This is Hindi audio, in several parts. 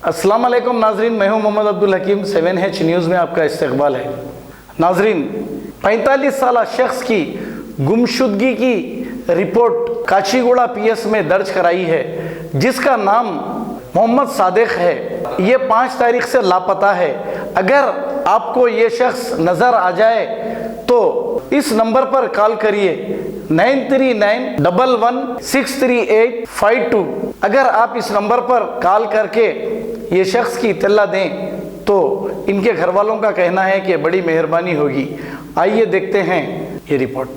अस्सलाम वालेकुम नाजरीन, मैं हूं मोहम्मद अब्दुल हकीम। 7H न्यूज़ में आपका इस्तकबाल है। नाजरीन, 45 साल शख्स की गुमशुदगी की रिपोर्ट काचीगुड़ा PS में दर्ज कराई है, जिसका नाम मोहम्मद सादिक है। ये 5 तारीख से लापता है। अगर आपको ये शख्स नज़र आ जाए तो इस नंबर पर कॉल करिए 9391163852। अगर आप इस नंबर पर कॉल करके ये शख्स की इत्तला दें तो इनके घर वालों का कहना है कि बड़ी मेहरबानी होगी। आइए देखते हैं ये रिपोर्ट।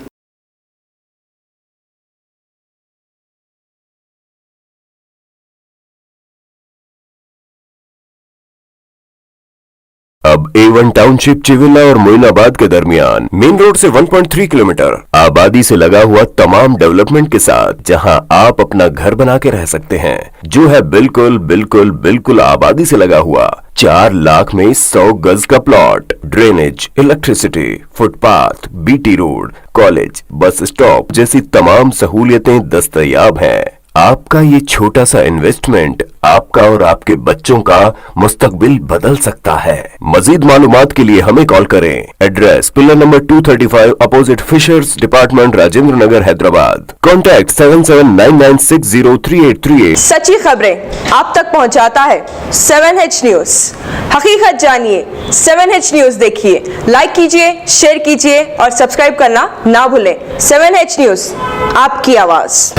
अब A1 टाउनशिप चिविला और मोइनाबाद के दरमियान मेन रोड से 1.3 किलोमीटर आबादी से लगा हुआ तमाम डेवलपमेंट के साथ, जहां आप अपना घर बना के रह सकते हैं, जो है बिल्कुल बिल्कुल बिल्कुल आबादी से लगा हुआ। 4 लाख में 100 गज का plot, drainage, electricity, footpath, BT road, college, bus stop जैसी तमाम सहूलियतें दस्तयाब हैं। आपका ये छोटा सा इन्वेस्टमेंट आपका और आपके बच्चों का मुस्तकबिल बदल सकता है। मजीद मालूमात के लिए हमें कॉल करें। Address pillar number 235 opposite fishers department, Rajendra Nagar, Hyderabad. Contact 7799603838। सच्ची खबरें आप तक पहुंचाता है 7H न्यूज। हकीकत जानिए, 7H न्यूज देखिए, लाइक कीजिए, शेयर कीजिए और सब्सक्राइब करना ना भूलें। 7H न्यूज, आपकी आवाज।